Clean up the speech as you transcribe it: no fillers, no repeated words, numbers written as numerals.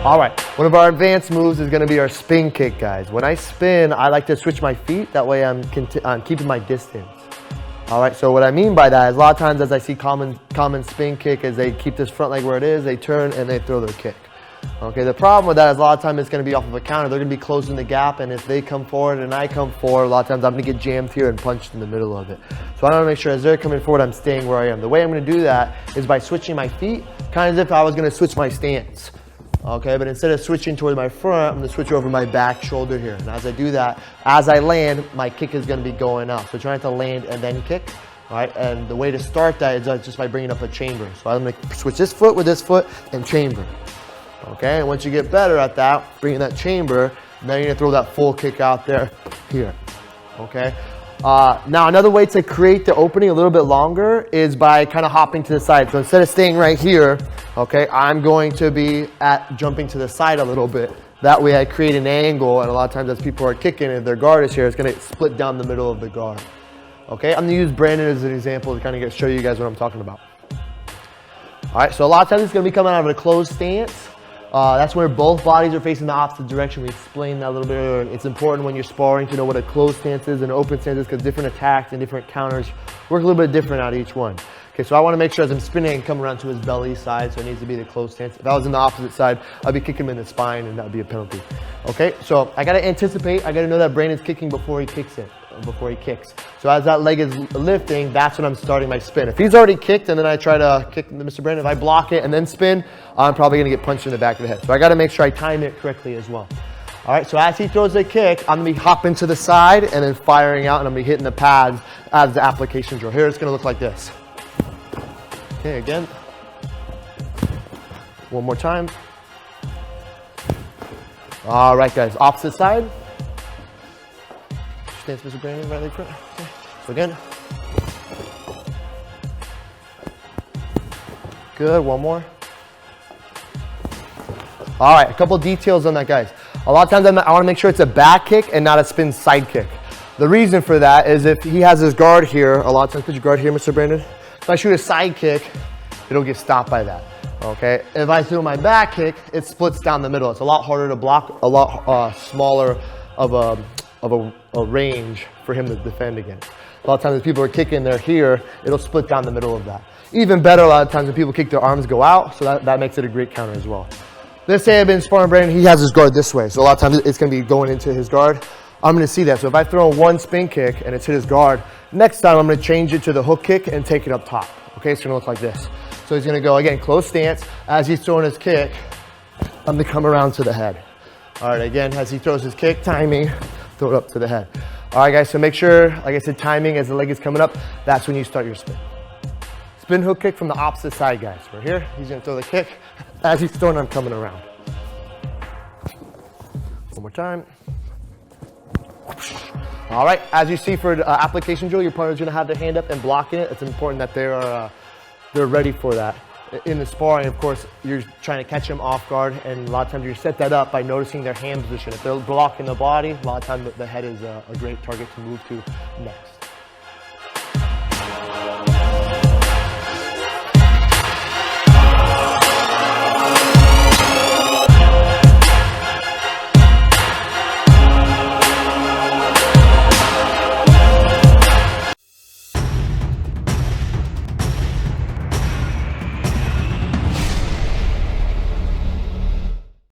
All right, one of our advanced moves is going to be our spin kick, guys. When I spin, I like to switch my feet. That way I'm keeping my distance. All right, so what I mean by that is a lot of times as I see common spin kick is they keep this front leg where it is, they turn and they throw their kick. Okay, the problem with that is a lot of times it's going to be off of a counter. They're going to be closing the gap, and if they come forward and I come forward, a lot of times I'm going to get jammed here and punched in the middle of it. So I want to make sure as they're coming forward, I'm staying where I am. The way I'm going to do that is by switching my feet, kind of as if I was going to switch my stance. Okay, but instead of switching toward my front, I'm going to switch over my back shoulder here. And as I do that, as I land, my kick is going to be going up. So trying to land and then kick. All right, and the way to start that is just by bringing up a chamber. So I'm going to switch this foot with this foot and chamber. Okay, and once you get better at that, bringing that chamber, now you're going to throw that full kick out there here. Okay. Now another way to create the opening a little bit longer is by kind of hopping to the side. So instead of staying right here, okay, I'm going to be jumping to the side a little bit. That way I create an angle, and a lot of times as people are kicking, if their guard is here, it's going to split down the middle of the guard. Okay, I'm going to use Brandon as an example to kind of show you guys what I'm talking about. All right, so a lot of times it's going to be coming out of a closed stance. That's where both bodies are facing the opposite direction. We explained that a little bit earlier. It's important when you're sparring to know what a closed stance is and an open stance is, because different attacks and different counters work a little bit different out of each one. Okay, so I want to make sure as I'm spinning, I can come around to his belly side, so it needs to be the closed stance. If I was in the opposite side, I'd be kicking him in the spine, and that would be a penalty. Okay, so I got to anticipate. I got to know that Brandon's kicking before he kicks it. So as that leg is lifting, that's when I'm starting my spin. If he's already kicked and then I try to kick Mr. Brandon, if I block it and then spin, I'm probably going to get punched in the back of the head. So I got to make sure I time it correctly as well. All right, so as he throws a kick, I'm going to be hopping to the side and then firing out, and I'm going to be hitting the pads as the application drill. Here it's going to look like this. Okay, again. One more time. All right, guys, opposite side. Stance, Mr. Brandon, right leg front. Okay. So again. Good, one more. All right, a couple details on that, guys. A lot of times I want to make sure it's a back kick and not a spin side kick. The reason for that is if he has his guard here, a lot of times, put your guard here, Mr. Brandon. If I shoot a side kick, it'll get stopped by that. Okay, if I throw my back kick, it splits down the middle. It's a lot harder to block, a lot smaller of a range for him to defend against. A lot of times when people are kicking, they're here, it'll split down the middle of that. Even better, a lot of times when people kick, their arms go out, so that makes it a great counter as well. Let's say I've been sparring Brandon, he has his guard this way, so a lot of times it's going to be going into his guard. I'm going to see that. So if I throw one spin kick and it's hit his guard, next time I'm going to change it to the hook kick and take it up top. Okay, it's going to look like this. So he's going to go, again, close stance. As he's throwing his kick, I'm going to come around to the head. All right, again, as he throws his kick, timing, throw it up to the head. All right, guys, so make sure, like I said, timing as the leg is coming up, that's when you start your spin. Spin hook kick from the opposite side, guys. We're here, he's going to throw the kick. As he's throwing, I'm coming around. One more time. All right, as you see for application drill, your partner's going to have their hand up and blocking it. It's important that they're ready for that. In the sparring, of course, you're trying to catch them off guard, and a lot of times you set that up by noticing their hand position. If they're blocking the body, a lot of times the head is a great target to move to next.